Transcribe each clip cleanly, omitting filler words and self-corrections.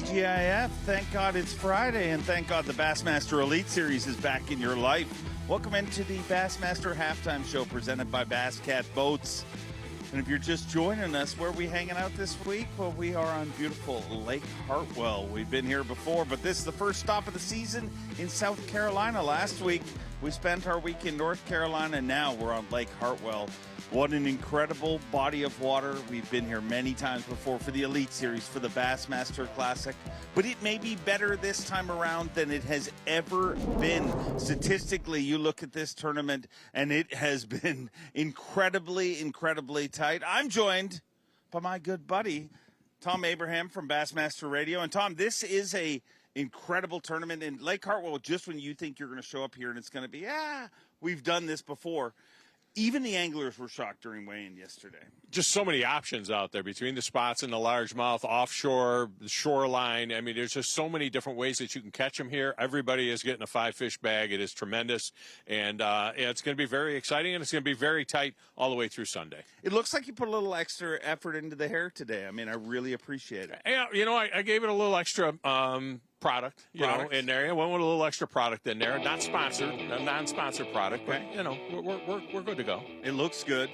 TGIF. Thank God it's Friday, and thank God the Bassmaster Elite Series is back in your life. Welcome into the Bassmaster Halftime Show presented by Bass Cat Boats. And if you're just joining us, where are we hanging out this week? Well, we are on beautiful Lake Hartwell. We've been here before, but this is the first stop of the season in South Carolina. Last week, we spent our week in North Carolina, and now we're on Lake Hartwell. What an incredible body of water. We've been here many times before for the Elite Series, for the Bassmaster Classic, but it may be better this time around than it has ever been. Statistically, you look at this tournament, and it has been incredibly, incredibly tight. I'm joined by my good buddy, Tom Abraham from Bassmaster Radio. And Tom, this is a incredible tournament in Lake Hartwell. Just when you think you're going to show up here and it's going to be, we've done this before. Even the anglers were shocked during weigh-in yesterday. Just so many options out there between the spots and the largemouth, offshore, the shoreline. I mean, there's just so many different ways that you can catch them here. Everybody is getting a 5-fish bag. It is tremendous. And it's going to be very exciting, and it's going to be very tight all the way through Sunday. It looks like you put a little extra effort into the hair today. I mean, I really appreciate it. Yeah, you know, I gave it a little extra product, you know, in there. I went with a little extra product in there. Not sponsored, a non-sponsored product, but, you know, we're good to go. It looks good.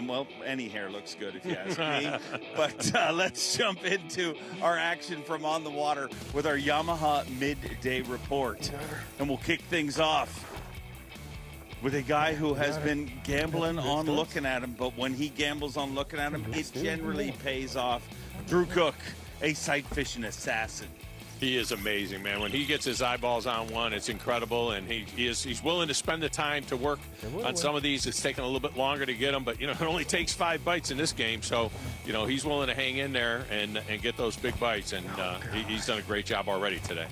Well, any hair looks good if you ask me. But let's jump into our action from on the water with our Yamaha Midday Report. And we'll kick things off with a guy who has been gambling on looking at him, but when he gambles on looking at him, it generally pays off. Drew Cook, a sight fishing assassin. He is amazing, man. When he gets his eyeballs on one, it's incredible, and he's willing to spend the time to work on some of these. It's taking a little bit longer to get them, but, you know, it only takes 5 bites in this game, so, you know, he's willing to hang in there and get those big bites, and he's done a great job already today.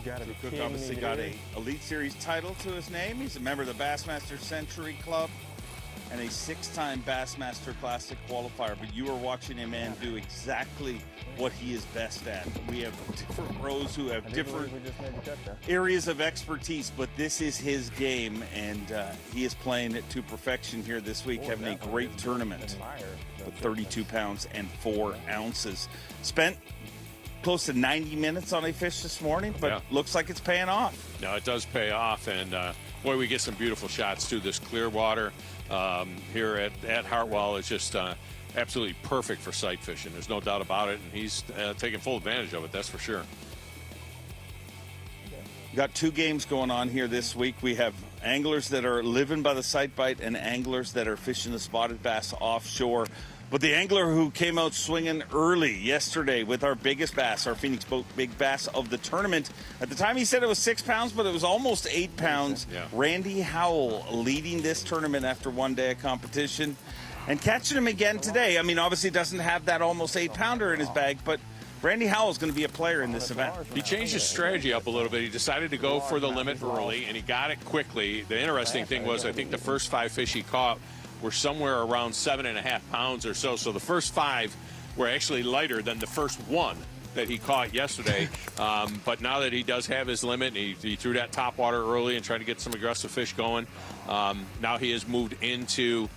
Drew Cook obviously got a Elite Series title to his name. He's a member of the Bassmaster Century Club and a 6-time Bassmaster Classic qualifier, but you are watching him, man, do exactly what he is best at. We have different pros who have different areas of expertise, but this is his game, and he is playing it to perfection here this week, having a great tournament with 32 pounds and 4 ounces. Spent close to 90 minutes on a fish this morning, but looks like it's paying off. No, it does pay off, and boy, we get some beautiful shots too. This clear water here at Hartwell is just absolutely perfect for sight fishing. There's no doubt about it, and he's taking full advantage of it, that's for sure. Got 2 games going on here this week. We have anglers that are living by the sight bite and anglers that are fishing the spotted bass offshore. But the angler who came out swinging early yesterday with our biggest bass, our Phoenix Boat Big Bass of the tournament. At the time he said it was 6 pounds, but it was almost 8 pounds. Yeah. Randy Howell leading this tournament after one day of competition. And catching him again today. I mean, obviously doesn't have that almost 8-pounder in his bag, but Randy Howell's going to be a player in this event. He changed his strategy up a little bit. He decided to go for the limit early, and he got it quickly. The interesting thing was, I think the first 5 fish he caught were somewhere around 7.5 pounds or so. So the first 5 were actually lighter than the first 1 that he caught yesterday. But now that he does have his limit, he threw that top water early and tried to get some aggressive fish going. Now he has moved into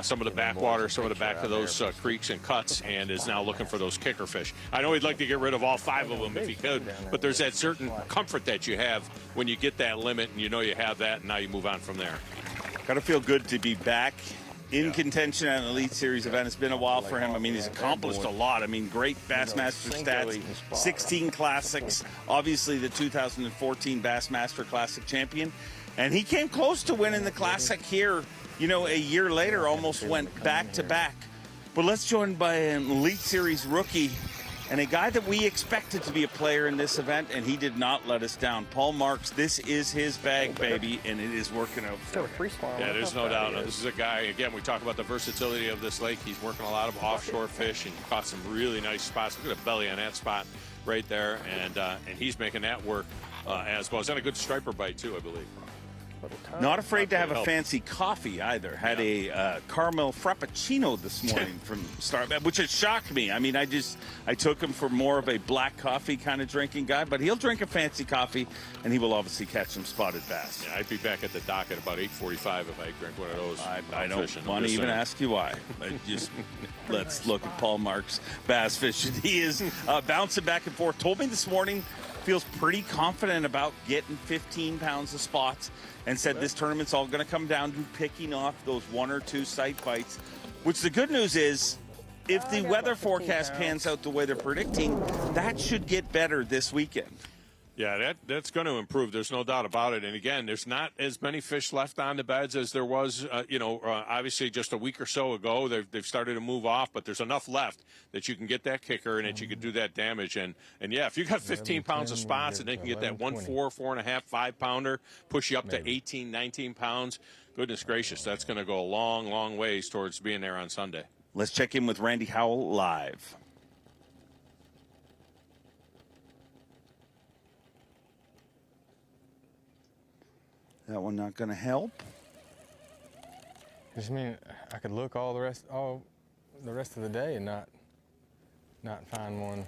some of the backwater, some of the back of those creeks and cuts, and is now looking for those kicker fish. I know he'd like to get rid of all 5 of them if he could, but there's that certain comfort that you have when you get that limit and you know you have that, and now you move on from there. Got to feel good to be back in contention at an Elite Series event. It's been a while for him. I mean, he's accomplished a lot. I mean, great Bassmaster stats, 16 classics, obviously the 2014 Bassmaster Classic champion. And he came close to winning the Classic here, you know, a year later, almost went back-to-back. But let's join by an Elite Series rookie and a guy that we expected to be a player in this event, and he did not let us down. Paul Marks, this is his bag, baby, and it is working out for him. Yeah, there's no doubt. This is a guy, again, we talk about the versatility of this lake. He's working a lot of offshore fish and caught some really nice spots. Look at the belly on that spot right there, and he's making that work as well. He's on a good striper bite, too, I believe. Not afraid to have a fancy coffee either. Had a caramel frappuccino this morning from Starbucks, which has shocked me. I mean, I took him for more of a black coffee kind of drinking guy, but he'll drink a fancy coffee, and he will obviously catch some spotted bass. Yeah, I'd be back at the dock at about 8:45 if I drink one of those. I don't want to even ask you why. Just let's look at Paul Marks bass fishing. He is bouncing back and forth. Told me this morning feels pretty confident about getting 15 pounds of spots, and said this tournament's all going to come down to picking off those 1 or 2 sight bites, which the good news is, if the weather forecast pans out the way they're predicting, that should get better this weekend. Yeah, that's going to improve. There's no doubt about it. And again, there's not as many fish left on the beds as there was, obviously just a week or so ago. They've started to move off, but there's enough left that you can get that kicker and that you can do that damage. And yeah, if you got 15 pounds of spots and they can get that 1, 4, 4.5, 5 pounder, push you up to 18, 19 pounds, goodness gracious, that's going to go a long, long ways towards being there on Sunday. Let's check in with Randy Howell live. That one not going to help. Just mean I could look all the rest of the day and not find one,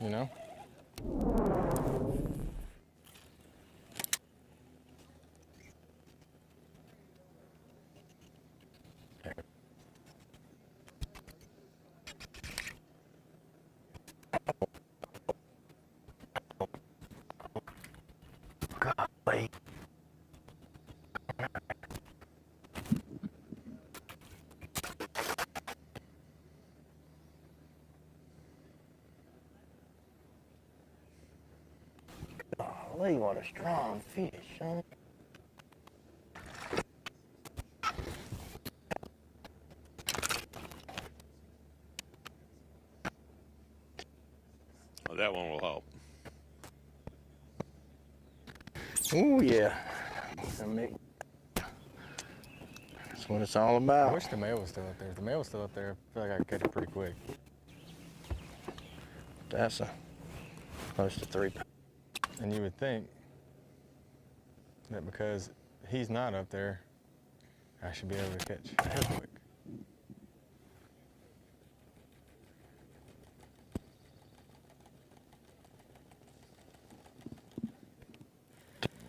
you know? Golly. Golly, what a strong fish, son. Well, that one will help. Oh, yeah. That's what it's all about. I wish the male was still up there. If the male was still up there, I feel like I could catch it pretty quick. That's close to 3 pounds. And you would think that because he's not up there, I should be able to catch her quick.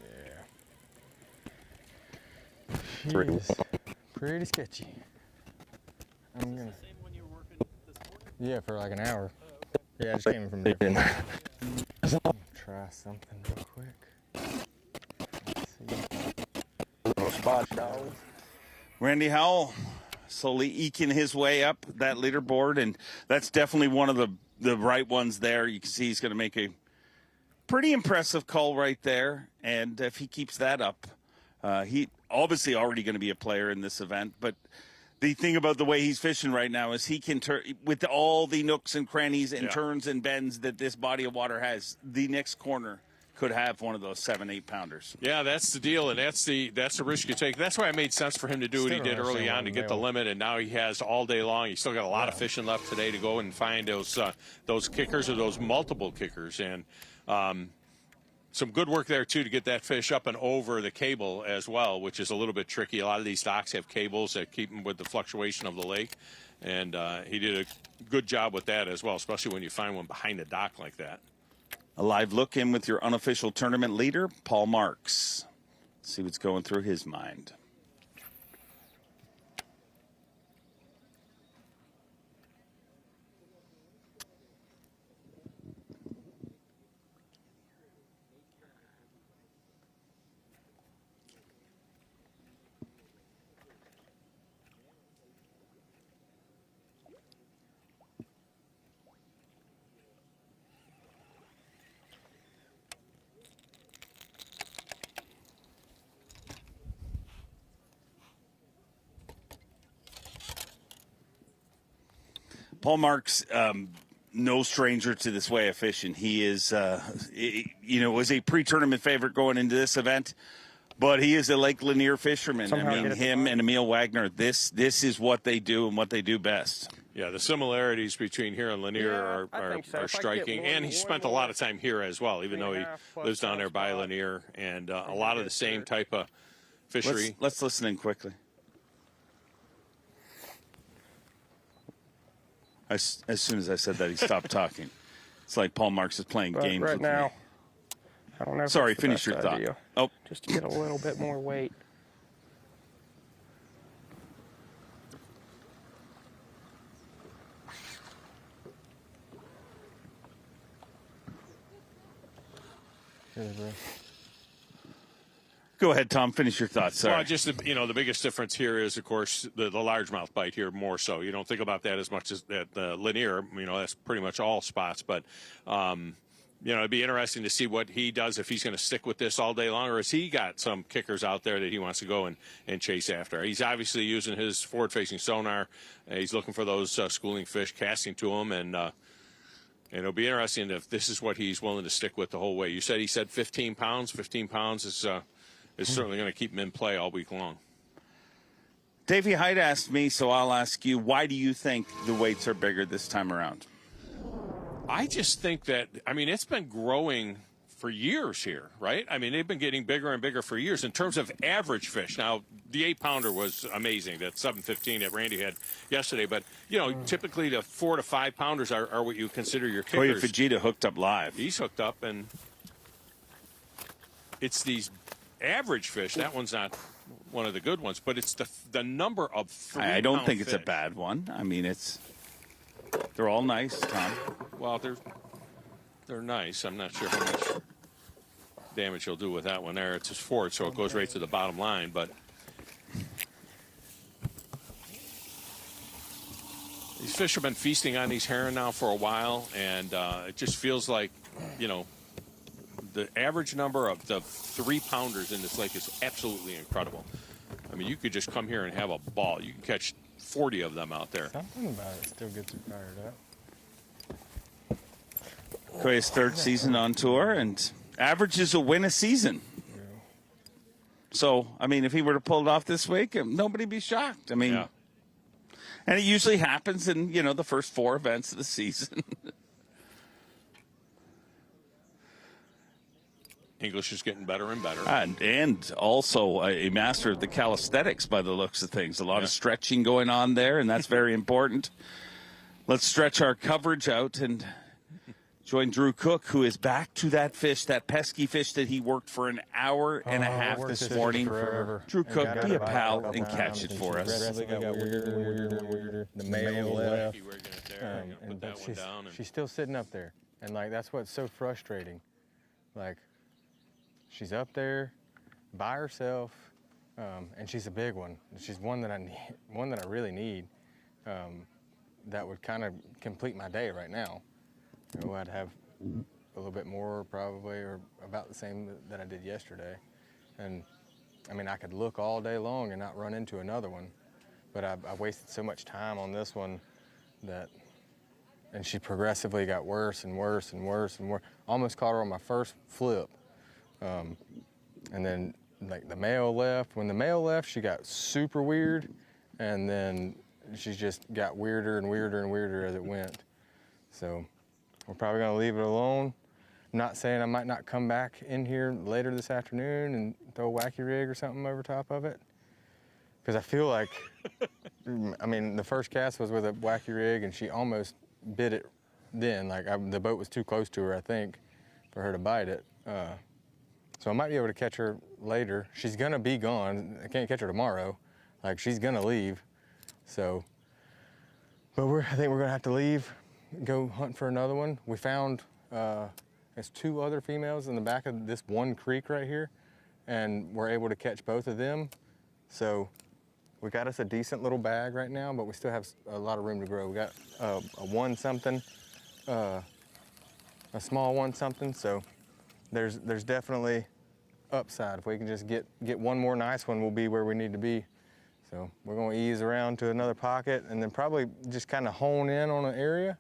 Yeah. She is pretty sketchy. I'm gonna. Yeah, for like an hour. Yeah, I just came from different. Try something real quick. Let's see. Little spot dog. Randy Howell slowly eking his way up that leaderboard, and that's definitely one of the right ones there. You can see he's going to make a pretty impressive call right there, and if he keeps that up, he obviously already going to be a player in this event, but the thing about the way he's fishing right now is he can turn with all the nooks and crannies and turns and bends that this body of water has. The next corner could have one of those 7-8 pounders. Yeah, that's the deal, and that's the risk you take. That's why it made sense for him to do what he did early on to get the limit, and now he has all day long. He's still got a lot of fishing left today to go and find those kickers or those multiple kickers, and some good work there, too, to get that fish up and over the cable as well, which is a little bit tricky. A lot of these docks have cables that keep them with the fluctuation of the lake, and he did a good job with that as well, especially when you find one behind a dock like that. A live look in with your unofficial tournament leader, Paul Marks. See what's going through his mind. Paul Marks, no stranger to this way of fishing. He is, was a pre-tournament favorite going into this event, but he is a Lake Lanier fisherman. I mean, him and Emil Wagner, this is what they do and what they do best. Yeah, the similarities between here and Lanier are striking, and he spent a lot of time here as well, even though he lives down there by Lanier, and a lot of the same type of fishery. Let's listen in quickly. As soon as I said that, he stopped talking. It's like Paul Marks is playing games right with now, me. I don't know if Sorry, it's the finish best your thought. idea, Oh, just to get a little bit more weight. go ahead, Tom. Finish your thoughts. Sorry. Well, just the biggest difference here is, of course, the largemouth bite here more so. You don't think about that as much as that Lanier. That's pretty much all spots, but. It'd be interesting to see what he does, if he's going to stick with this all day long, or has he got some kickers out there that he wants to go and chase after. He's obviously using his forward-facing sonar. He's looking for those schooling fish, casting to them, and it'll be interesting if this is what he's willing to stick with the whole way. You said 15 pounds. 15 pounds is certainly going to keep him in play all week long. Davey Hyde asked me, so I'll ask you, why do you think the weights are bigger this time around? I just think that, it's been growing for years here, right? They've been getting bigger and bigger for years in terms of average fish. Now, the 8-pounder was amazing, that 715 that Randy had yesterday. But, typically the 4 to 5 pounders are what you consider your kickers. Kyoya Fujita hooked up live. He's hooked up, and it's these average fish. That one's not one of the good ones, but it's the number of 3 I don't think fish. it's a bad one. They're all nice, Tom. Well, they're nice. I'm not sure how much damage he'll do with that one there. It's his forward, so it goes right to the bottom line. But these fish have been feasting on these herring now for a while, and it just feels like, the average number of the 3-pounders in this lake is absolutely incredible. You could just come here and have a ball. You can catch 40 of them out there. Something about it still gets you fired up. Kyoya's 3rd season on tour, and averages a win a season. Yeah. So, if he were to pull it off this week, nobody'd be shocked. Yeah. And it usually happens in, the first 4 events of the season. English is getting better and better. And also a master of the calisthenics by the looks of things. A lot of stretching going on there, and that's very important. Let's stretch our coverage out and join Drew Cook, who is back to that fish, that pesky fish that he worked for an hour and a half this morning. Drew Cook, be a pal and catch it for us. The male left. But she's still sitting up there. And, that's what's so frustrating. She's up there by herself, and she's a big one. She's one that I really need. That would kind of complete my day right now. I'd have a little bit more probably, or about the same that I did yesterday. And I could look all day long and not run into another one, but I wasted so much time on this one and she progressively got worse and worse and worse and worse. Almost caught her on my first flip. And then the male left. When the male left, she got super weird, and then she just got weirder and weirder and weirder as it went. So we're probably gonna leave it alone. I'm not saying I might not come back in here later this afternoon and throw a wacky rig or something over top of it. Because I feel like, the first cast was with a wacky rig, and she almost bit it then. The boat was too close to her, I think, for her to bite it. So I might be able to catch her later. She's gonna be gone. I can't catch her tomorrow. She's gonna leave. So, but I think we're gonna have to leave, go hunt for another one. We found there's 2 other females in the back of this one creek right here, and we're able to catch both of them. So we got us a decent little bag right now, but we still have a lot of room to grow. We got a 1-something, a small 1-something. So there's definitely upside. If we can just get one more nice one, we'll be where we need to be. So we're gonna ease around to another pocket and then probably just kind of hone in on an area.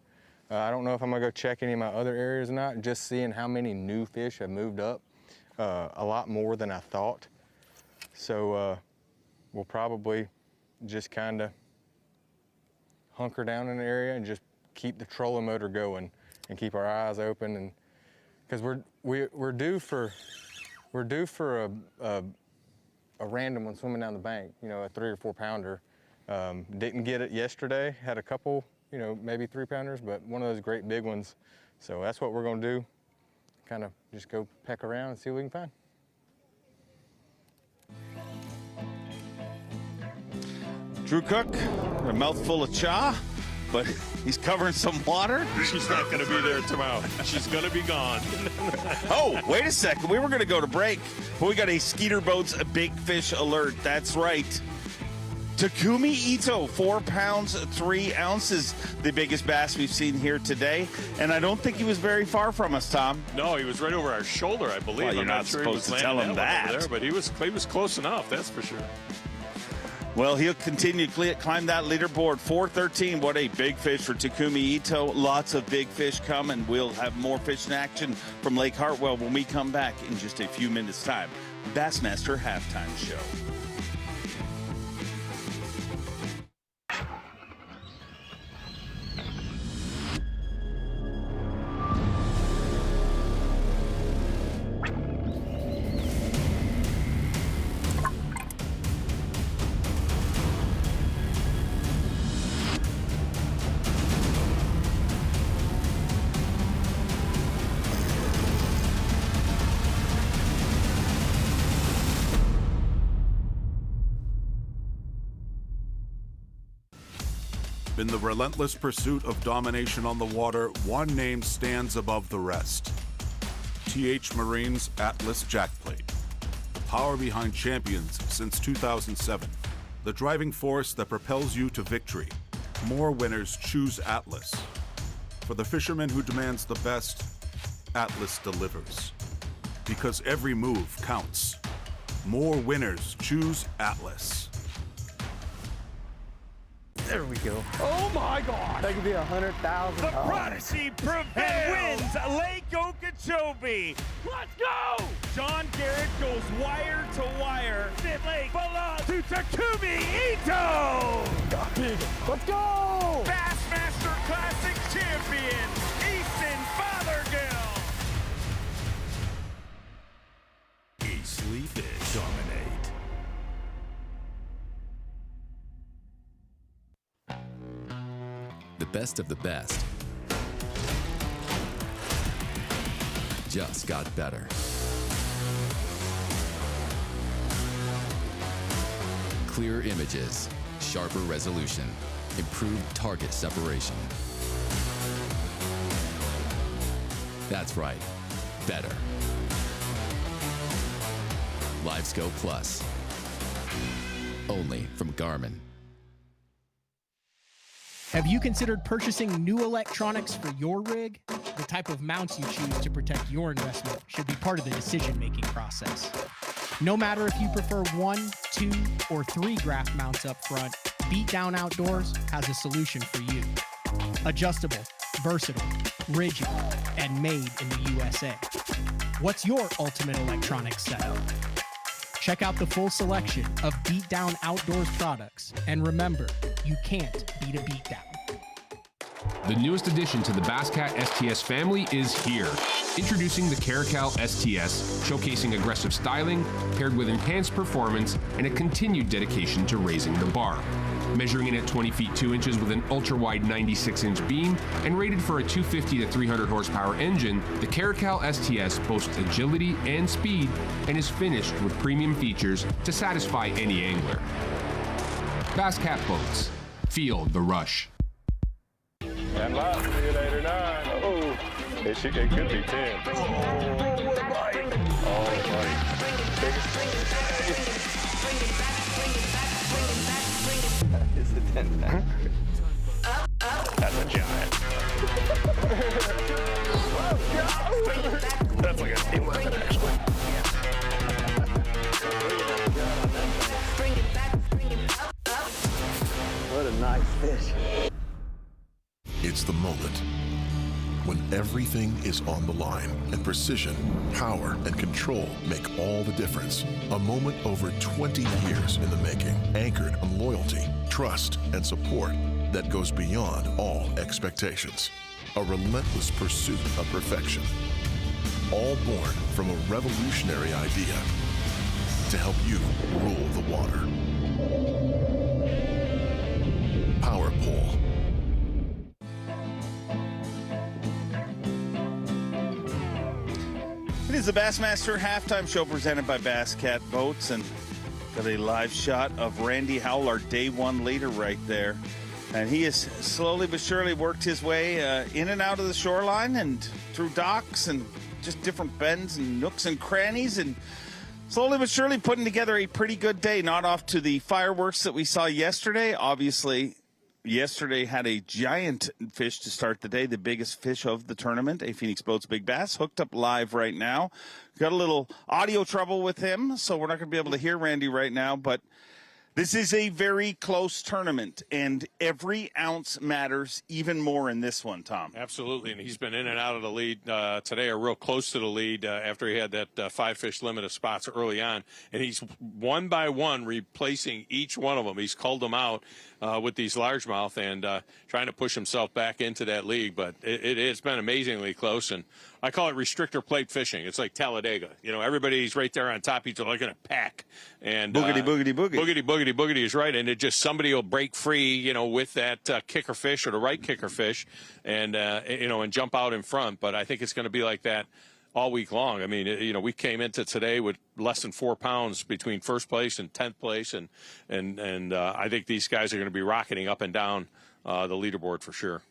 I don't know if I'm gonna go check any of my other areas or not, just seeing how many new fish have moved up, a lot more than I thought. So we'll probably just kind of hunker down in the area and just keep the trolling motor going and keep our eyes open, and because we're due for a random one swimming down the bank, you know, a 3 or 4 pounder. Didn't get it yesterday, had a couple, you know, maybe 3 pounders, but one of those great big ones. So that's what we're gonna do, kind of just go peck around and see what we can find. Drew Cook, a mouthful of cha, but he's covering some water. She's not going to be there tomorrow. She's going to be gone. Oh, wait a second. We were going to go to break, but we got a Skeeter Boats Big Fish alert. That's right. Takumi Ito, 4 pounds, 3 ounces, the biggest bass we've seen here today. And I don't think he was very far from us, Tom. No, he was right over our shoulder, I believe. Well, you're I'm not sure supposed he was to tell him landing that. over there, but he was close enough, that's for sure. Well, he'll continue to climb that leaderboard. 413. What a big fish for Takumi Ito. Lots of big fish coming. We'll have more fish in action from Lake Hartwell when we come back in just a few minutes' time. Bassmaster Halftime Show. In the relentless pursuit of domination on the water, one name stands above the rest. TH Marine's Atlas Jackplate. The power behind champions since 2007. The driving force that propels you to victory. More winners choose Atlas. For the fisherman who demands the best, Atlas delivers. Because every move counts. More winners choose Atlas. There we go. Oh my God! That could be $100,000. The Prodigy prevails and wins Lake Okeechobee. Let's go! John Garrett goes wire to wire. It Lake belongs to Takumi Ito. Got big. Let's go! Bassmaster Classic champion, Easton Fothergill. Eastley Fish dominate. The best of the best just got better. Clearer images, sharper resolution, improved target separation. That's right, better. LiveScope Plus, only from Garmin. Have you considered purchasing new electronics for your rig? The type of mounts you choose to protect your investment should be part of the decision-making process. No matter if you prefer 1, 2, or 3 graph mounts up front, Beatdown Outdoors has a solution for you. Adjustable, versatile, rigid, and made in the USA. What's your ultimate electronics setup? Check out the full selection of Beatdown Outdoors products, and remember, you can't beat a beatdown. The newest addition to the Basscat STS family is here. Introducing the Caracal STS, showcasing aggressive styling, paired with enhanced performance and a continued dedication to raising the bar. Measuring in at 20 feet 2 inches with an ultra-wide 96-inch beam and rated for a 250 to 300 horsepower engine, the Caracal STS boasts agility and speed and is finished with premium features to satisfy any angler. Basscat Boats. Feel the rush. And last, see you later, 9. Oh, it could be 10. Oh, what a bite. Oh, buddy. It's a 10 pounder. That's a giant. That's like a steam weapon, actually. What a nice fish. It's the moment when everything is on the line and precision, power, and control make all the difference. A moment over 20 years in the making, anchored on loyalty, trust, and support. that goes beyond all expectations. A relentless pursuit of perfection. All born from a revolutionary idea to help you rule the water. Power Pole. It is the Bassmaster halftime show presented by Bass Cat Boats, and got a live shot of Randy Howell, our day one leader right there. And he has slowly but surely worked his way in and out of the shoreline and through docks and just different bends and nooks and crannies, and slowly but surely putting together a pretty good day. Not off to the fireworks that we saw yesterday. Obviously, yesterday had a giant fish to start the day, the biggest fish of the tournament, a Phoenix Boats Big Bass, hooked up live right now. Got a little audio trouble with him, so we're not going to be able to hear Randy right now, but this is a very close tournament, and every ounce matters even more in this one, Tom. Absolutely, and he's been in and out of the lead today, or real close to the lead after he had that 5-fish limit of spots early on. And he's one by one replacing each one of them. He's culled them out with these largemouth and trying to push himself back into that league. But it's been amazingly close, and I call it restrictor plate fishing. It's like Talladega. You know, everybody's right there on top. He's like in a pack. And boogity, boogity, boogity. Boogity, boogity, boogity is right. And it just somebody will break free, you know, with that kicker fish or the right kicker fish and, you know, and jump out in front. But I think it's going to be like that all week long. I mean, you know, we came into today with less than 4 pounds between first place and 10th place. And I think these guys are going to be rocketing up and down the leaderboard for sure.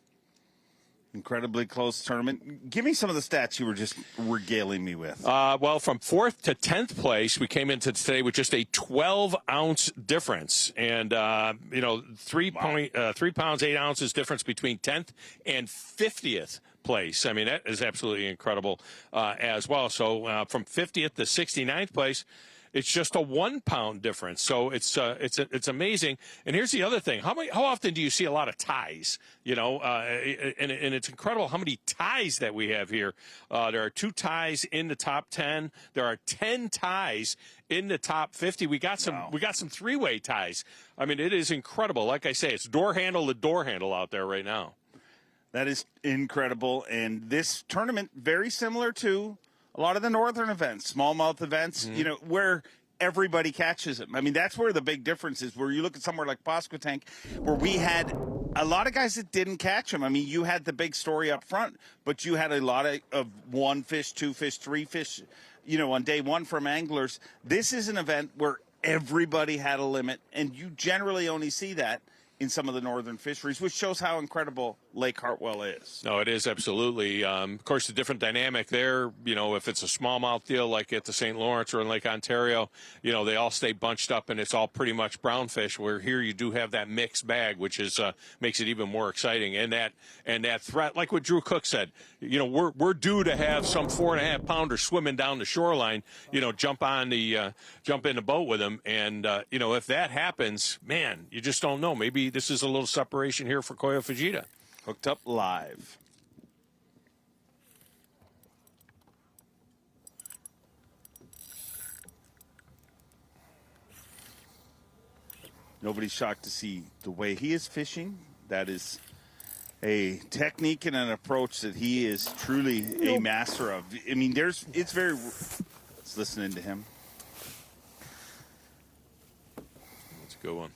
Incredibly close tournament. Give me some of the stats you were just regaling me with. Well, from 4th to 10th place, we came into today with just a 12-ounce difference. And, you know, 3 pounds, 8 ounces difference between 10th and 50th place. I mean, that is absolutely incredible as well. So from 50th to 69th place, it's just a 1 pound difference. So it's amazing. And here's the other thing. How often do you see a lot of ties? You know, and it's incredible how many ties that we have here. There are 2 ties in the top 10. There are 10 ties in the top 50. We got some 3-way ties. I mean, it is incredible. Like I say, it's door handle to door handle out there right now. That is incredible. And this tournament, very similar to a lot of the northern events, smallmouth events, you know, where everybody catches them. I mean, that's where the big difference is, where you look at somewhere like Pasquotank, where we had a lot of guys that didn't catch them. I mean, you had the big story up front, but you had a lot of 1 fish, 2 fish, 3 fish, you know, on day one from anglers. This is an event where everybody had a limit, and you generally only see that in some of the northern fisheries, which shows how incredible Lake Hartwell is. No, it is absolutely. Of course, the different dynamic there, you know, if it's a smallmouth deal like at the St. Lawrence or in Lake Ontario, you know, they all stay bunched up and it's all pretty much brown fish, where here you do have that mixed bag, which is makes it even more exciting. And that threat, like what Drew Cook said, you know, we're due to have some 4.5 pounder swimming down the shoreline, you know, jump in the boat with them. And, you know, if that happens, man, you just don't know. Maybe this is a little separation here for Kyoya Fujita. Hooked up live. Nobody's shocked to see the way he is fishing. That is a technique and an approach that he is truly a master of. I mean, let's listen into him. That's a good one.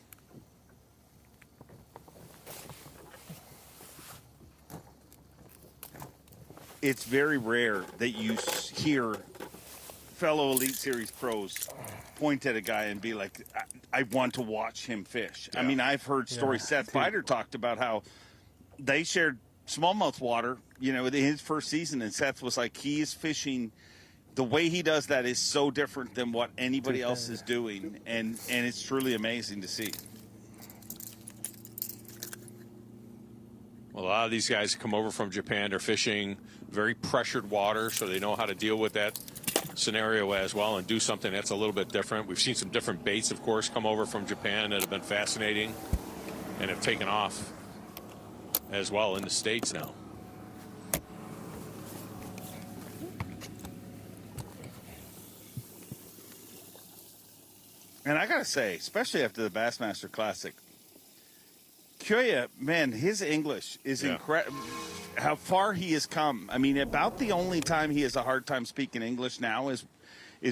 It's very rare that you hear fellow Elite Series pros point at a guy and be like, I want to watch him fish. Yeah. I mean, I've heard stories. Seth Bider talked about how they shared smallmouth water, you know, in his first season, and Seth was like, he is fishing. The way he does that is so different than what anybody else is doing, and it's truly amazing to see. Well, a lot of these guys come over from Japan. They're fishing very pressured water, so they know how to deal with that scenario as well and do something that's a little bit different. We've seen some different baits, of course, come over from Japan that have been fascinating and have taken off as well in the States now. And I got to say, especially after the Bassmaster Classic, Kyoya, man, his English is incredible. How far he has come. I mean, about the only time he has a hard time speaking English now is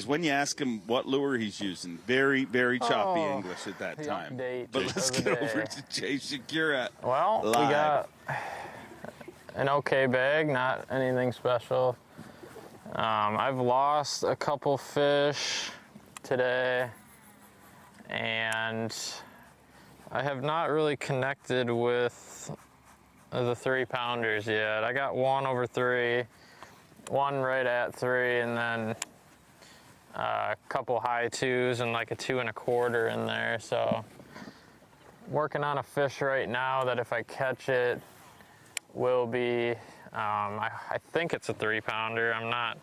when you ask him what lure he's using. Very, very choppy English at that time. But let's get over to Jay Shakira. Well, we got an okay bag, not anything special. I've lost a couple fish today, and I have not really connected with the 3-pounders yet. I got one over 3, one right at 3, and then a couple high 2s and like a 2 1/4 in there. So working on a fish right now that if I catch it will be, I think it's a 3-pounder. I'm not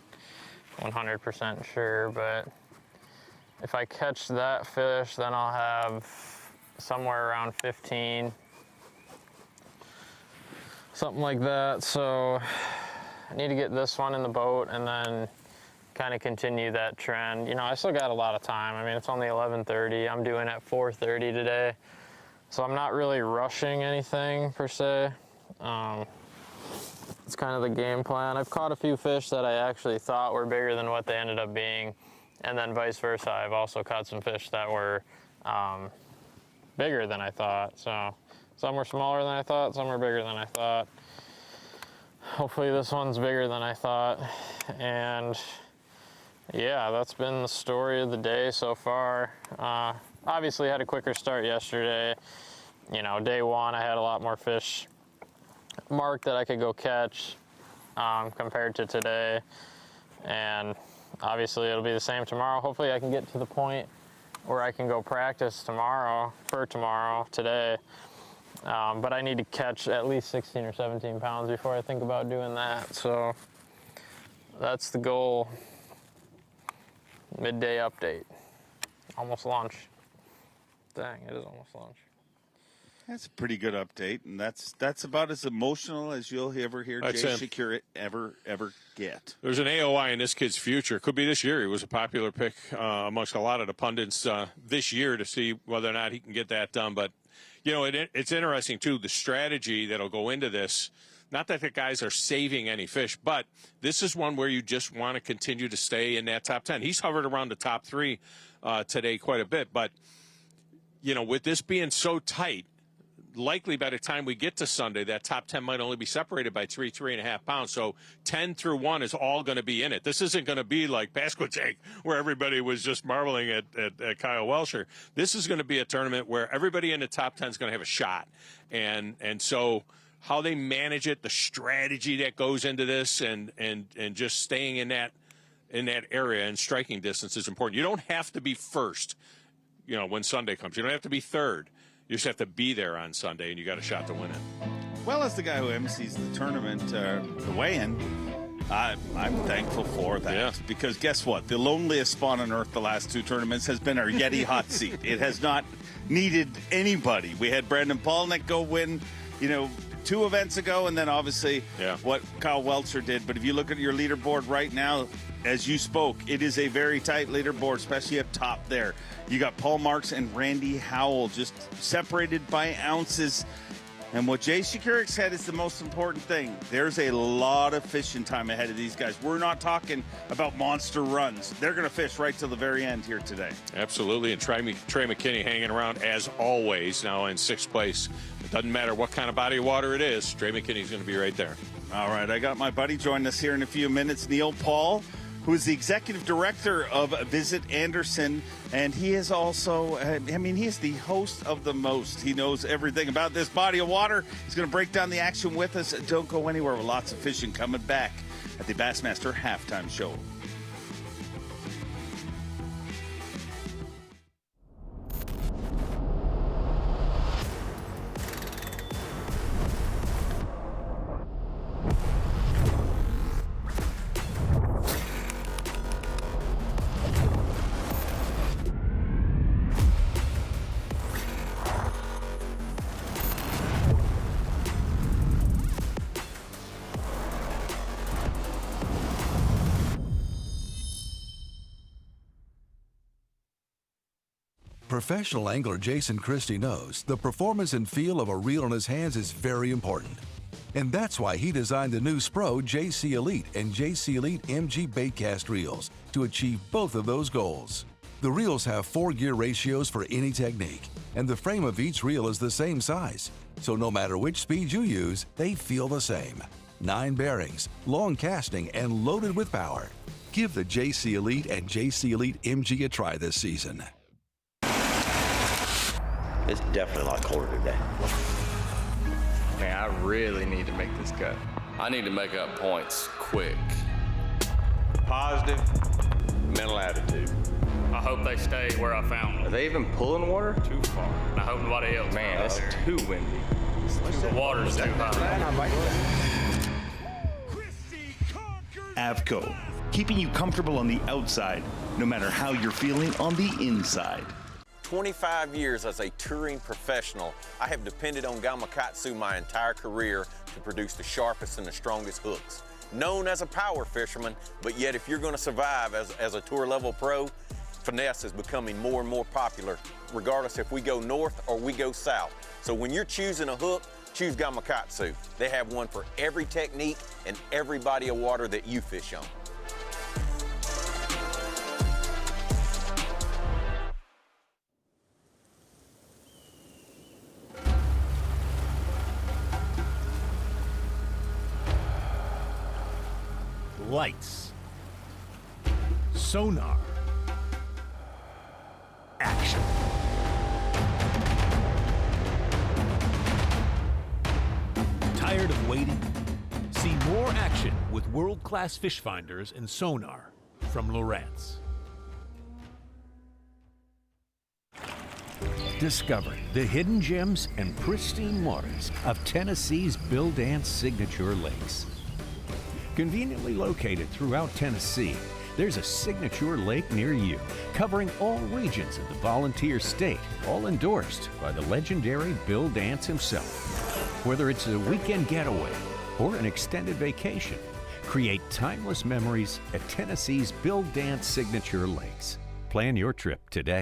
100% sure, but if I catch that fish, then I'll have somewhere around 15, something like that. So I need to get this one in the boat and then kind of continue that trend. You know, I still got a lot of time. I mean, it's only 11:30. I'm doing at 4:30 today, so I'm not really rushing anything per se. It's kind of the game plan. I've caught a few fish that I actually thought were bigger than what they ended up being, and then vice versa. I've also caught some fish that were bigger than I thought. So some were smaller than I thought, some were bigger than I thought. Hopefully this one's bigger than I thought. And yeah, that's been the story of the day so far. Obviously had a quicker start yesterday. You know, day 1 I had a lot more fish marked that I could go catch compared to today. And obviously it'll be the same tomorrow. Hopefully I can get to the point where I can go practice today. But I need to catch at least 16 or 17 pounds before I think about doing that. So that's the goal. Midday update. Almost lunch. Dang, it is almost lunch. That's a pretty good update, and that's about as emotional as you'll ever hear Jay Shakira ever get. There's an AOI in this kid's future. Could be this year. He was a popular pick amongst a lot of the pundits this year to see whether or not he can get that done. But, you know, it's interesting, too, the strategy that'll go into this. Not that the guys are saving any fish, but this is one where you just want to continue to stay in that top 10. He's hovered around the top 3 today quite a bit. But, you know, with this being so tight, likely by the time we get to Sunday, that top 10 might only be separated by 3.5 pounds. So 10 through 1 is all going to be in it. This isn't going to be like Pasquotank, where everybody was just marveling at Kyle Welcher. This is going to be a tournament where everybody in the top 10 is going to have a shot. And so how they manage it, the strategy that goes into this, and just staying in that area and striking distance is important. You don't have to be first, you know, when Sunday comes. You don't have to be third. You just have to be there on Sunday, and you got a shot to win it. Well, as the guy who MCs the tournament, the weigh-in, I'm thankful for that. Because guess what? The loneliest spot on earth the last 2 tournaments has been our Yeti hot seat. It has not needed anybody. We had Brandon Palnick go win, you know, 2 events ago, and then obviously what Kyle Welcher did. But if you look at your leaderboard right now, as you spoke, it is a very tight leaderboard, especially up top there. You got Paul Marks and Randy Howell just separated by ounces. And what Jay Shakira said is the most important thing. There's a lot of fishing time ahead of these guys. We're not talking about monster runs. They're going to fish right till the very end here today. Absolutely. And Trey McKinney hanging around as always now in 6th place. It doesn't matter what kind of body of water it is. Trey McKinney's going to be right there. All right. I got my buddy joining us here in a few minutes, Neil Paul, who is the executive director of Visit Anderson. And he is also, I mean, he is the host of The Most. He knows everything about this body of water. He's going to break down the action with us. Don't go anywhere with lots of fishing coming back at the Bassmaster Halftime Show. professional angler Jason Christie knows the performance and feel of a reel in his hands is very important. And that's why he designed the new Spro JC Elite and JC Elite MG baitcast reels to achieve both of those goals. The reels have 4 gear ratios for any technique, and the frame of each reel is the same size. So no matter which speed you use, they feel the same. 9 bearings, long casting, and loaded with power. Give the JC Elite and JC Elite MG a try this season. It's definitely a lot colder today. Man, I really need to make this cut. I need to make up points quick. Positive mental attitude. I hope they stay where I found them. Are they even pulling water? Too far. And I hope nobody else. Man, it's too windy. The water's too high. Avco, keeping you comfortable on the outside, no matter how you're feeling on the inside. 25 years as a touring professional, I have depended on Gamakatsu my entire career to produce the sharpest and the strongest hooks. Known as a power fisherman, but yet if you're going to survive as a tour level pro, finesse is becoming more and more popular, regardless if we go north or we go south. So when you're choosing a hook, choose Gamakatsu. They have one for every technique and every body of water that you fish on. Lights. Sonar. Action. Tired of waiting? See more action with world-class fish finders and sonar from Lowrance. Discover the hidden gems and pristine waters of Tennessee's B.A.S.S signature lakes. Conveniently located throughout Tennessee, there's a signature lake near you, covering all regions of the volunteer state, all endorsed by the legendary Bill Dance himself. Whether it's a weekend getaway or an extended vacation, create timeless memories at Tennessee's Bill Dance signature lakes. Plan your trip today.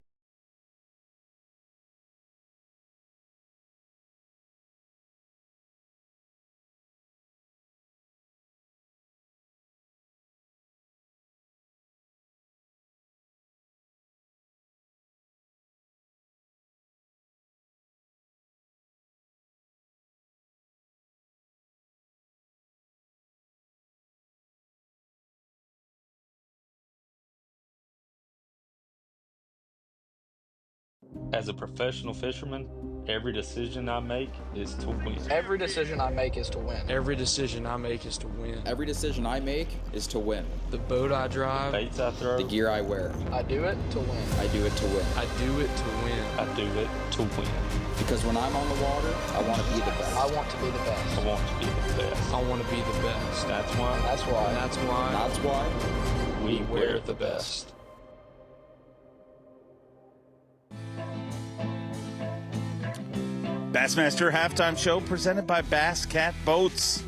As a professional fisherman, every decision I make is to win. Every decision I make is to win. Every decision I make is to win. Every decision I make is to win. The boat I drive, baits I throw, the gear I wear. I do it to win. I do it to win. I do it to win. I do it to win. Because when I'm on the water, I want to be the best. I want to be the best. I want to be the best. I want to be the best. That's why. That's why. That's why. That's why. We wear the best. Bassmaster Halftime Show presented by Bass Cat Boats.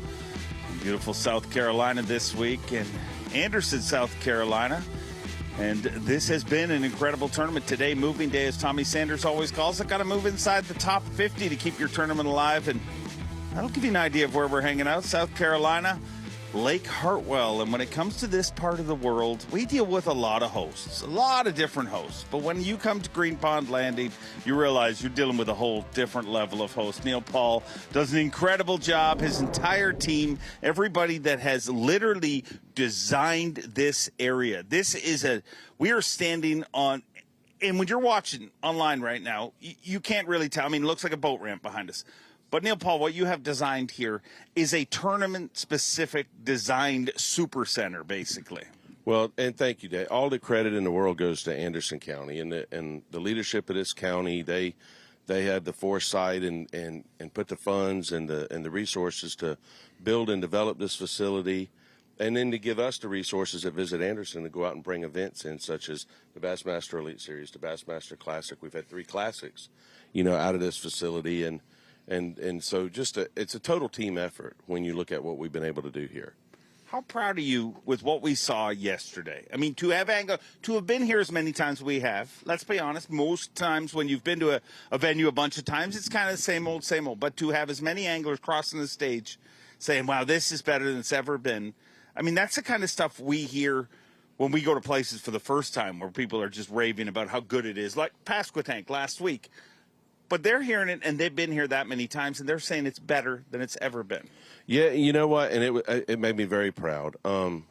Beautiful South Carolina this week in Anderson, South Carolina. And this has been an incredible tournament today. Moving day, as Tommy Sanders always calls it. Got to move inside the top 50 to keep your tournament alive. And that'll give you an idea of where we're hanging out. South Carolina, Lake Hartwell. And when it comes to this part of the world, we deal with a lot of hosts, a lot of different hosts. But when you come to Green Pond Landing, you realize you're dealing with a whole different level of host. Neil Paul does an incredible job. His entire team, everybody that has literally designed this area. We are standing on, and when you're watching online right now, you can't really tell. I mean, it looks like a boat ramp behind us. But, Neil Paul, what you have designed here is a tournament-specific designed super center, basically. Well, and thank you, Dave. All the credit in the world goes to Anderson County and the leadership of this county. They had the foresight and put the funds and the resources to build and develop this facility, and then to give us the resources at Visit Anderson to go out and bring events in, such as the Bassmaster Elite Series, the Bassmaster Classic. We've had 3 classics, out of this facility, and so it's a total team effort when you look at what we've been able to do here. how proud are you with what we saw yesterday? I mean, to have been here as many times as we have, let's be honest, most times when you've been to a venue a bunch of times, it's kind of the same old, same old. But to have as many anglers crossing the stage saying, wow, this is better than it's ever been, I mean, that's the kind of stuff we hear when we go to places for the first time where people are just raving about how good it is, like Pasquotank last week. But they're hearing it, and they've been here that many times, and they're saying it's better than it's ever been. Yeah, you know what? And it made me very proud. I'm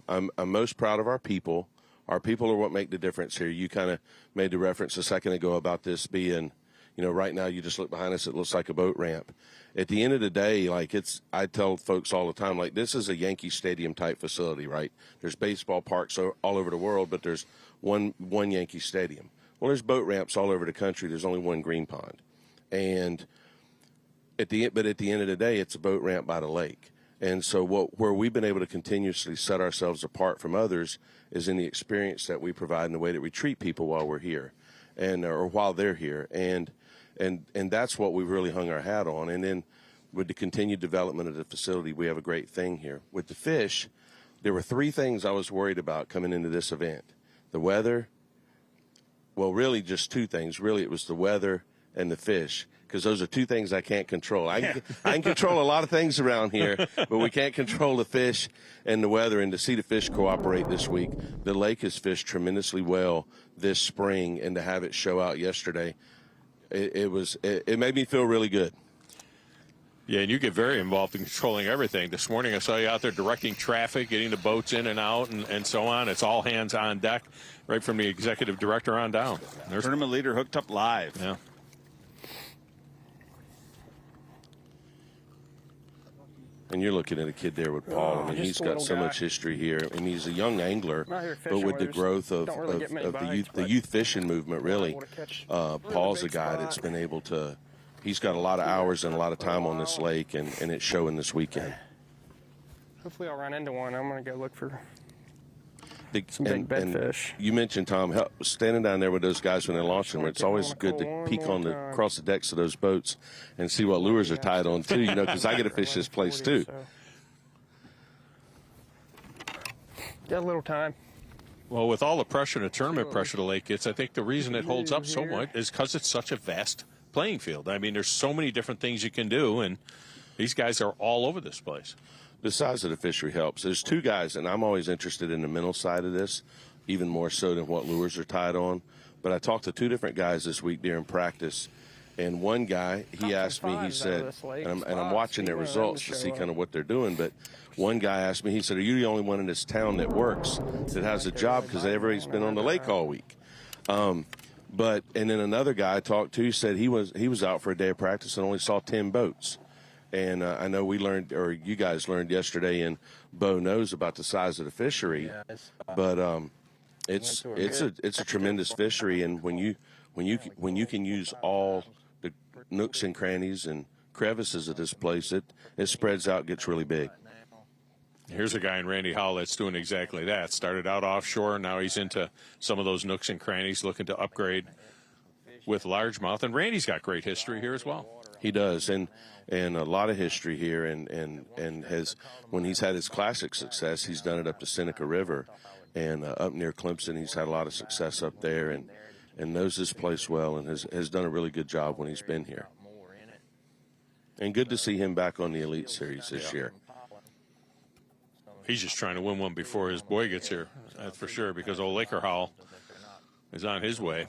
most proud of our people. Our people are what make the difference here. You kind of made the reference a second ago about this being, right now you just look behind us, it looks like a boat ramp. At the end of the day, I tell folks all the time, this is a Yankee Stadium type facility, right? There's baseball parks all over the world, but there's one Yankee Stadium. Well, there's boat ramps all over the country. There's only one green pond. And at the end of the day, it's a boat ramp by the lake. And so where we've been able to continuously set ourselves apart from others is in the experience that we provide and the way that we treat people while we're here, or while they're here. And that's what we've really hung our hat on. And then with the continued development of the facility, we have a great thing here. With the fish, there were 3 things I was worried about coming into this event. The weather, well, really just 2 things. Really, it was the weather and the fish, because those are 2 things I can't control. I can control a lot of things around here, but we can't control the fish and the weather. And to see the fish cooperate this week, the lake has fished tremendously well this spring, and to have it show out yesterday, it made me feel really good. Yeah, and you get very involved in controlling everything. This morning I saw you out there directing traffic, getting the boats in and out, and so on. It's all hands on deck, right from the executive director on down. There's tournament leader hooked up live. Yeah. And you're looking at a kid there with Paul. I mean, he's got so much history here, and he's a young angler. But with the growth of the youth fishing movement, really, Paul's a guy that's been able to. He's got a lot of hours and a lot of time on this lake, and it's showing this weekend. Hopefully, I'll run into one. I'm going to go look for some big bedfish. You mentioned, Tom, standing down there with those guys when they're launching. It's always good to peek across the decks of those boats and see what lures are tied on too. Because I get to fish this place too. Got a little time. Well, with all the pressure and the tournament pressure the lake gets, I think the reason it holds up so much is because it's such a vast playing field. I mean, there's so many different things you can do, and these guys are all over this place. The size of the fishery helps. There's 2 guys, and I'm always interested in the mental side of this, even more so than what lures are tied on. But I talked to 2 different guys this week during practice, and one guy, he asked me, he said, and I'm watching their results to see kind of what they're doing, but one guy asked me, he said, are you the only one in this town that works, that has a job, because everybody's been on the lake all week? And then another guy I talked to said he was out for a day of practice and only saw 10 boats. And I know we learned, or you guys learned yesterday, and Bo knows about the size of the fishery. But it's a tremendous fishery, and when you can use all the nooks and crannies and crevices of this place, it spreads out, gets really big. Here's a guy in Randy Howell that's doing exactly that. Started out offshore, now he's into some of those nooks and crannies, looking to upgrade with largemouth. And Randy's got great history here as well. He does, and a lot of history here, and has, when he's had his classic success, he's done it up the Seneca River, and up near Clemson, he's had a lot of success up there, and knows this place well, and has done a really good job when he's been here. And good to see him back on the Elite Series this year. He's just trying to win one before his boy gets here, that's for sure, because old Laker Howell is on his way.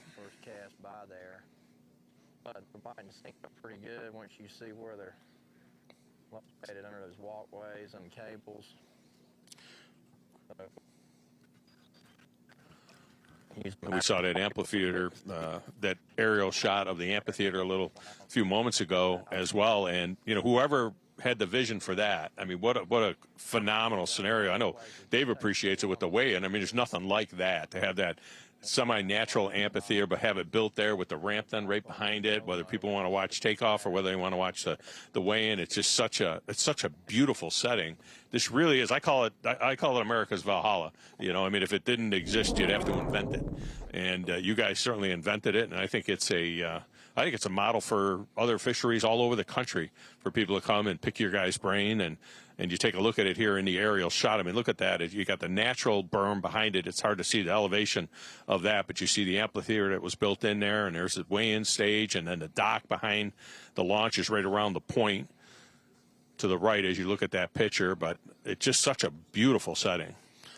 But the biting sink up pretty good once you see where they're located under those walkways and cables. We saw that amphitheater, that aerial shot of the amphitheater a few moments ago as well. And, whoever had the vision for that, I mean, what a phenomenal scenario. I know Dave appreciates it with the weigh-in. I mean, there's nothing like that, to have that semi-natural amphitheater, but have it built there with the ramp then right behind it, whether people want to watch takeoff or whether they want to watch the weigh-in. It's just such a beautiful setting. This really is, I call it America's Valhalla. I mean, if it didn't exist, you'd have to invent it. And you guys certainly invented it, and I think it's a I think it's a model for other fisheries all over the country for people to come and pick your guy's brain. And you take a look at it here in the aerial shot. I mean, look at that. You got the natural berm behind it. It's hard to see the elevation of that, but you see the amphitheater that was built in there, and there's the weigh-in stage, and then the dock behind the launch is right around the point to the right as you look at that picture. But it's just such a beautiful setting.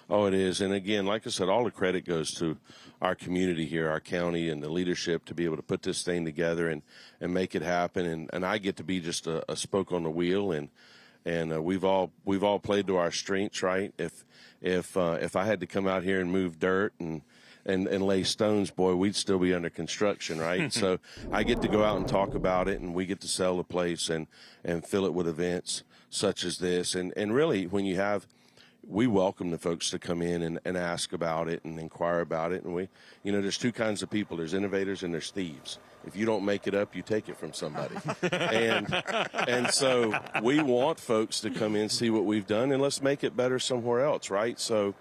Oh, it is. And again, like I said, all the credit goes to our community here, our county, and the leadership to be able to put this thing together and make it happen. And I get to be just a spoke on the wheel. And we've all played to our strengths, right? If I had to come out here and move dirt and lay stones, boy, we'd still be under construction, right? So I get to go out and talk about it, and we get to sell the place and fill it with events such as this. And really, when you have, we welcome the folks to come in and ask about it and inquire about it. And there's two kinds of people. There's innovators and there's thieves. If you don't make it up, you take it from somebody. and so we want folks to come in, see what we've done, and let's make it better somewhere else, right? So,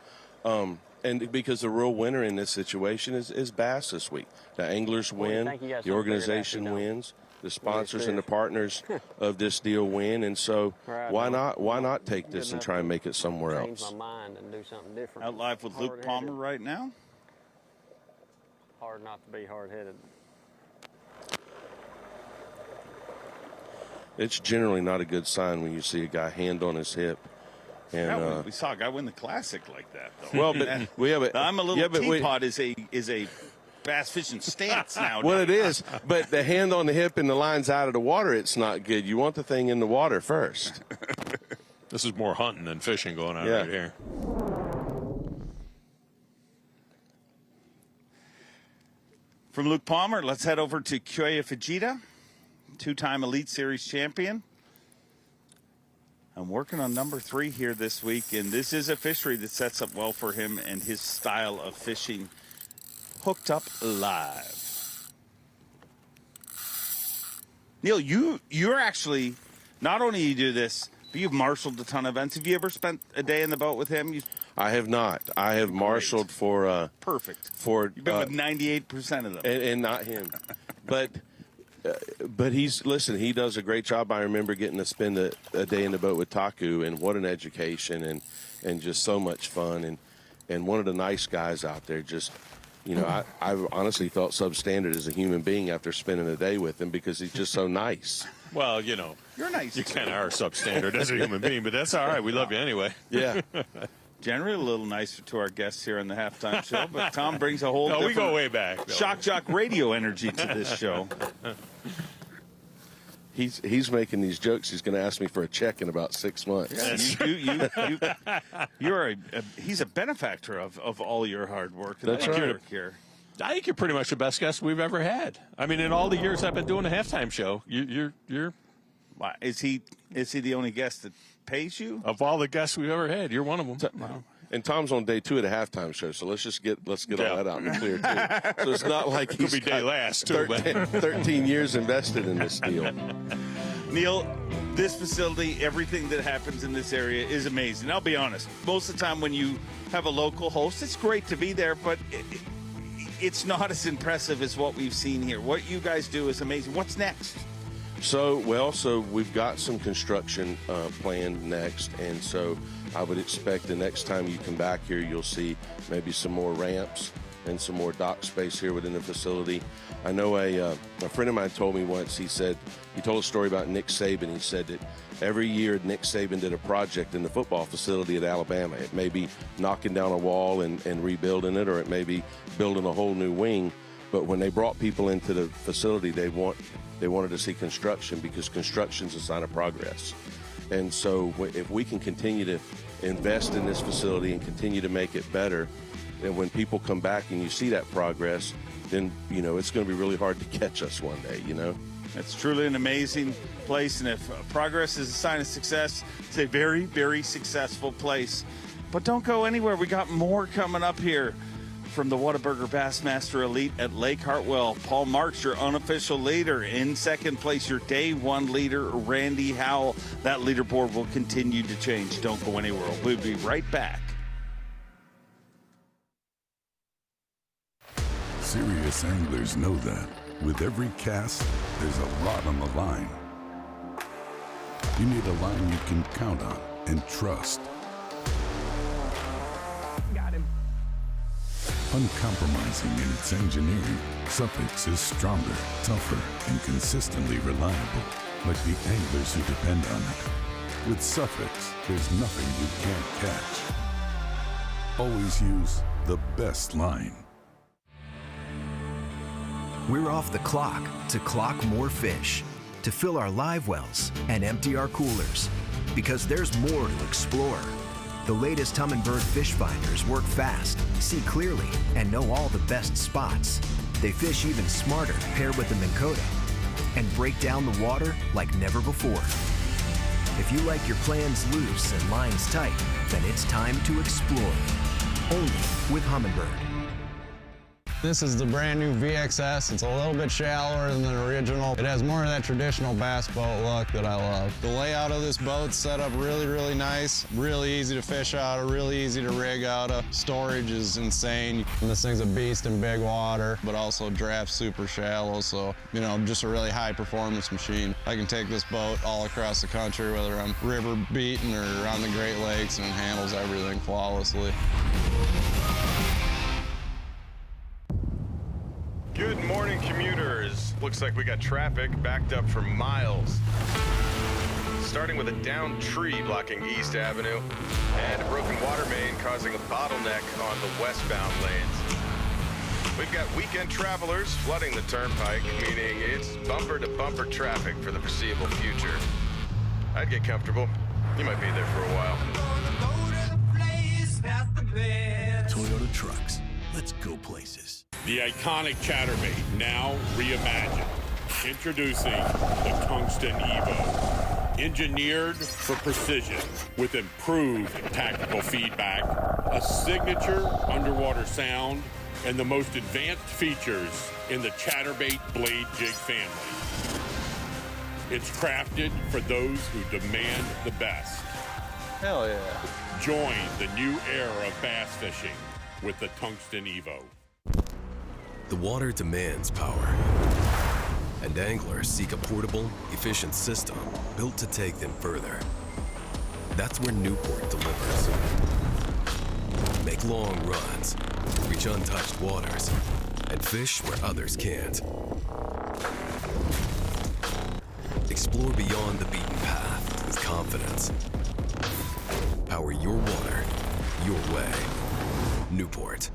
and because the real winner in this situation is Bass this week. The anglers win, the organization wins. The sponsors and the partners of this deal win, and so why not take this and try and make it somewhere else? Change my mind and do something different. Out live with Luke Palmer right now. Hard not to be hard-headed. It's generally not a good sign when you see a guy hand on his hip. And we saw a guy win the Classic like that, though. Well, but I'm a little teapot is a bass fishing stance now. Well, it is, but the hand on the hip and the line's out of the water, it's not good. You want the thing in the water first. This is more hunting than fishing going on right here. From Luke Palmer, let's head over to Kyoya Fujita, two-time Elite Series champion. I'm working on number 3 here this week, and this is a fishery that sets up well for him and his style of fishing. Hooked Up Live. Neil, you're actually, not only you do this, but you've marshaled a ton of events. Have you ever spent a day in the boat with him? I have not. I have marshaled for perfect. You've been with 98% of them, and not him, but he does a great job. I remember getting to spend a day in the boat with Taku, and what an education and just so much fun and one of the nice guys out there. Just I honestly felt substandard as a human being after spending a day with him because he's just so nice. Well, you're nice. You kind of are substandard as a human being, but that's all right. We love you anyway. Yeah. Generally a little nicer to our guests here on the halftime show, but Tom brings a whole different we go way back. Shock Jock radio energy to this show. He's making these jokes. He's going to ask me for a check in about 6 months. He's a benefactor of all your hard work. That's right. Here. I think you're pretty much the best guest we've ever had. I mean, in all the years I've been doing the halftime show, you're. Is he the only guest that pays you? Of all the guests we've ever had, you're one of them. Wow. And Tom's on day 2 of the halftime show, so let's get all that out in the clear too. So it's not like he's could be day last too. 13 years invested in this deal. Neil, this facility, everything that happens in this area is amazing. I'll be honest. Most of the time when you have a local host, it's great to be there, but it's not as impressive as what we've seen here. What you guys do is amazing. What's next? So we've got some construction planned next, and so I would expect the next time you come back here, you'll see maybe some more ramps and some more dock space here within the facility. I know a friend of mine told me once, he told a story about Nick Saban. He said that every year Nick Saban did a project in the football facility at Alabama. It may be knocking down a wall and rebuilding it, or it may be building a whole new wing. But when they brought people into the facility, they wanted to see construction, because construction's a sign of progress. And so if we can continue to invest in this facility and continue to make it better, then when people come back and you see that progress, then, it's going to be really hard to catch us one day, It's truly an amazing place, and if progress is a sign of success, it's a very, very successful place. But don't go anywhere. We got more coming up here. From the Whataburger Bassmaster Elite at Lake Hartwell, Paul Marks, your unofficial leader. In second place, your day 1 leader, Randy Howell. That leaderboard will continue to change. Don't go anywhere. We'll be right back. Serious anglers know that with every cast, there's a lot on the line. You need a line you can count on and trust. Got him. Uncompromising in its engineering, Suffix is stronger, tougher, and consistently reliable, like the anglers who depend on it. With Suffix, there's nothing you can't catch. Always use the best line. We're off the clock to clock more fish, to fill our live wells and empty our coolers, because there's more to explore. The latest Humminbird fish finders work fast, see clearly, and know all the best spots. They fish even smarter paired with the Minn Kota and break down the water like never before. If you like your plans loose and lines tight, then it's time to explore. Only with Humminbird. This is the brand new B.A.S.S. It's a little bit shallower than the original. It has more of that traditional bass boat look that I love. The layout of this boat's set up really, really nice. Really easy to fish out of, really easy to rig out of. Storage is insane. And this thing's a beast in big water, but also drafts super shallow. So, you know, just a really high performance machine. I can take this boat all across the country, whether I'm river beating or on the Great Lakes, and it handles everything flawlessly. Good morning, commuters. Looks like we got traffic backed up for miles. Starting with a downed tree blocking East Avenue and a broken water main causing a bottleneck on the westbound lanes. We've got weekend travelers flooding the turnpike, meaning it's bumper-to-bumper traffic for the foreseeable future. I'd get comfortable. You might be there for a while. Toyota trucks. Let's go places. The iconic chatterbait, now reimagined. Introducing the Tungsten Evo. Engineered for precision with improved tactical feedback, a signature underwater sound, and the most advanced features in the chatterbait blade jig family. It's crafted for those who demand the best. Hell yeah. Join the new era of bass fishing with the Tungsten Evo. The water demands power, and anglers seek a portable, efficient system built to take them further. That's where Newport delivers. Make long runs, reach untouched waters, and fish where others can't. Explore beyond the beaten path with confidence. Power your water, your way. Newport.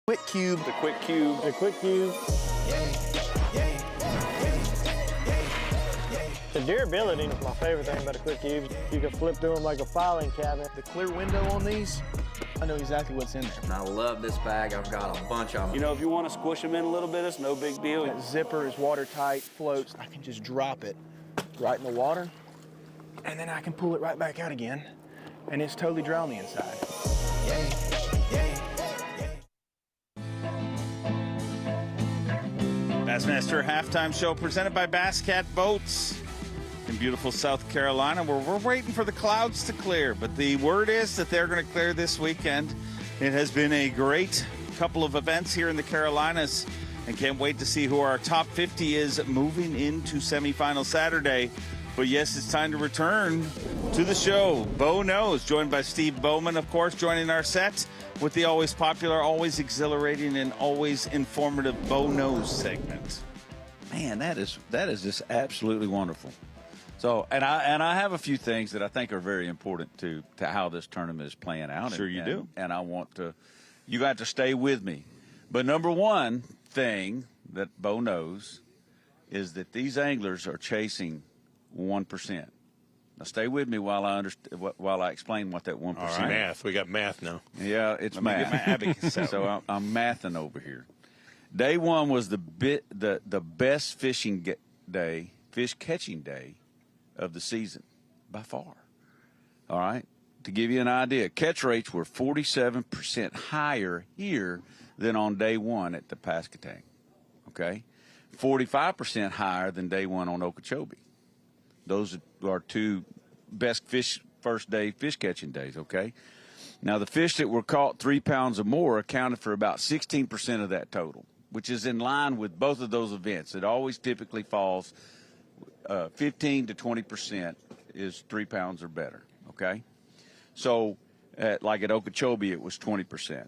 Quick cube. The quick cube. The quick cube. The durability is my favorite thing about a quick cube. You can flip through them like a filing cabinet. The clear window on these, I know exactly what's in there. And I love this bag. I've got a bunch of them. You know, if you want to squish them in a little bit, it's no big deal. That zipper is watertight, floats. I can just drop it right in the water, and then I can pull it right back out again, and it's totally dry on the inside. Bassmaster halftime show presented by Bass Cat Boats in beautiful South Carolina, where we're waiting for the clouds to clear. But the word is that they're going to clear this weekend. It has been a great couple of events here in the Carolinas, and can't wait to see who our top 50 is moving into semifinal Saturday. But yes, it's time to return to the show. Bo Knows, joined by Steve Bowman, of course, joining our set with the always popular, always exhilarating, and always informative Bo Knows segment. Man, that is just absolutely wonderful. So, and I have a few things that I think are very important to how this tournament is playing out. Sure you do. And I want to, you got to stay with me. But number one thing that Bo knows is that these anglers are chasing 1%. Now stay with me while I explain what that 1% All right. Math. We got math now. Yeah, it's math. Get my abacus out. So I'm mathing over here. Day one was the best fish catching day of the season by far. All right. To give you an idea, catch rates were 47% higher here than on day one at the Pasquotank. Okay. 45% higher than day one on Okeechobee. Those are two best first day fish catching days, okay? Now, the fish that were caught 3 pounds or more accounted for about 16% of that total, which is in line with both of those events. It always typically falls 15 to 20% is 3 pounds or better, okay? So, like at Okeechobee, it was 20%.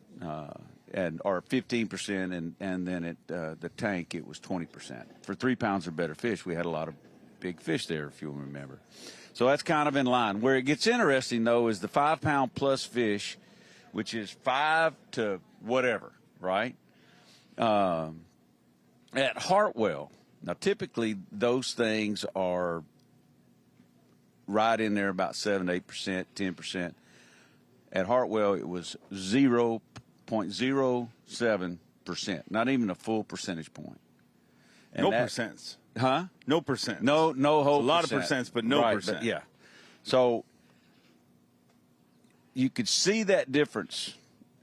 Or 15%, and then at the tank it was 20%. For 3 pounds or better fish, we had a lot of big fish there, if you'll remember. So that's kind of in line. Where it gets interesting, though, is the 5 pound plus fish, which is 5 to whatever, right? At Hartwell, now typically those things are right in there about 7, 8%, 10%. At Hartwell, it was 0.07%, not even a full percentage point. And no percents. Huh? No percent. No whole. A lot percent. of percents, but no right, percent. But yeah. So you could see that difference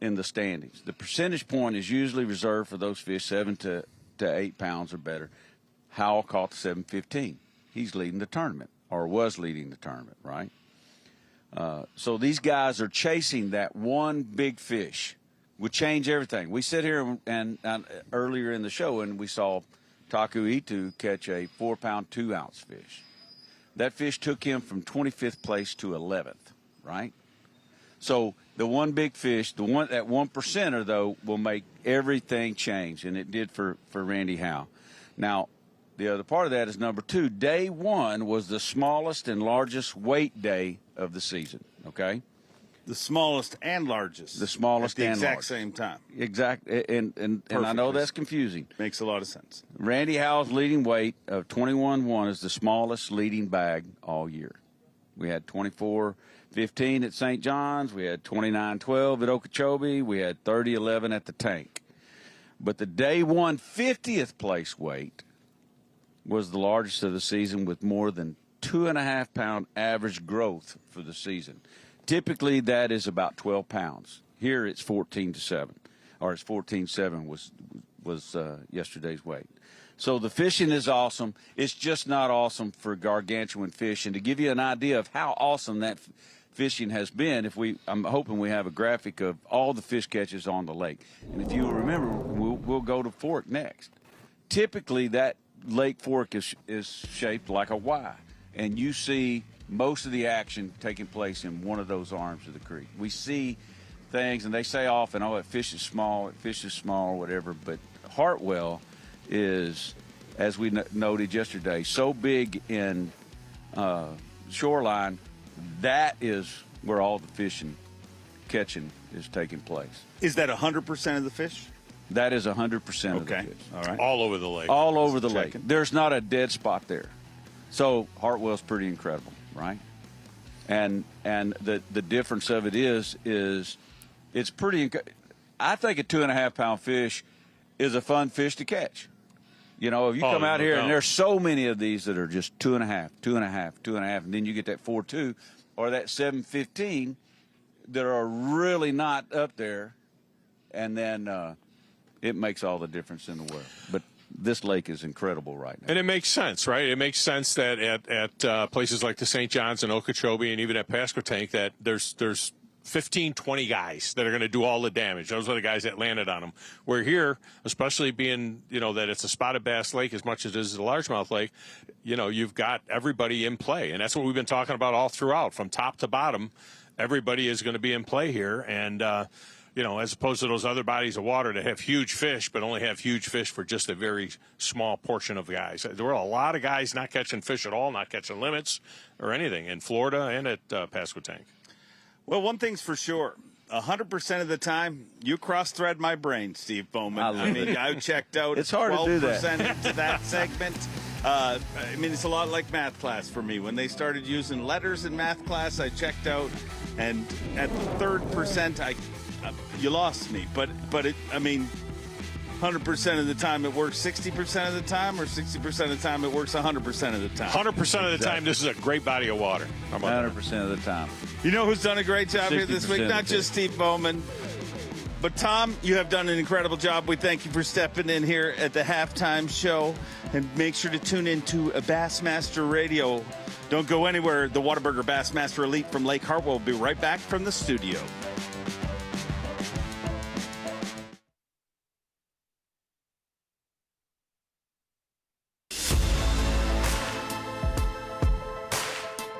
in the standings. The percentage point is usually reserved for those fish 7 to 8 pounds or better. Howell caught the 715. He's leading the tournament, or was leading the tournament, right? So these guys are chasing that one big fish. Would change everything. We sit here and earlier in the show, and we saw Taku Itu catch a 4 pound, 2 ounce fish. That fish took him from 25th place to 11th, right? So the one big fish, that 1%er, though, will make everything change, and it did for Randy Howell. Now, the other part of that is number 2. Day one was the smallest and largest weight day of the season, okay? The smallest and largest. The smallest and largest. At the largest. exact same time. Exact, and I know that's confusing. Makes a lot of sense. Randy Howell's leading weight of 21.1 is the smallest leading bag all year. We had 24.15 at St. John's. We had 29.12 at Okeechobee. We had 30.11 at the tank. But the day one 50th place weight was the largest of the season with more than 2.5 pound average growth for the season. Typically, that is about 12 pounds. Here, it's 14-7, or it's 14.7 was yesterday's weight. So the fishing is awesome. It's just not awesome for gargantuan fish. And to give you an idea of how awesome that fishing has been, I'm hoping we have a graphic of all the fish catches on the lake. And if you remember, we'll go to Fork next. Typically, that lake fork is shaped like a Y, and you see most of the action taking place in one of those arms of the creek. We see things, and they say often, oh, that fish is small, whatever. But Hartwell is, as we noted yesterday, so big in shoreline, that is where all the fishing, catching is taking place. Is that 100% of the fish? That is 100% of the fish. All right. All over the lake. All over the lake. There's not a dead spot there. So Hartwell's pretty incredible, right? And the difference of it is it's pretty. I think a 2.5 pound fish is a fun fish to catch. You know, if you come out here and there's so many of these that are just 2.5, and then you get that 4.2 or that 7.15 that are really not up there, and then it makes all the difference in the world. But this lake is incredible right now. And it makes sense, right? It makes sense that at places like the St. John's and Okeechobee and even at Pasquotank that there's 15, 20 guys that are going to do all the damage. Those are the guys that landed on them. Where here, especially being, that it's a spotted bass lake as much as it is a largemouth lake, you've got everybody in play. And that's what we've been talking about all throughout. From top to bottom, everybody is going to be in play here. And, as opposed to those other bodies of water that have huge fish, but only have huge fish for just a very small portion of guys. There were a lot of guys not catching fish at all, not catching limits or anything in Florida and at Pasquotank. Well, one thing's for sure. 100% of the time, you cross-thread my brain, Steve Bowman. I checked out it's hard 12% to do that. Into that segment. I mean, it's a lot like math class for me. When they started using letters in math class, I checked out, and at the third percent, you lost me. But I mean, 100% of the time it works 60% of the time, or 60% of the time it works 100% of the time. 100% of the time, this is a great body of water. How about 100% of the time. You know who's done a great job here this week? 60% Not just Steve Bowman, but Tom, you have done an incredible job. We thank you for stepping in here at the halftime show. And make sure to tune in to Bassmaster Radio. Don't go anywhere. The Whataburger Bassmaster Elite from Lake Hartwell will be right back from the studio.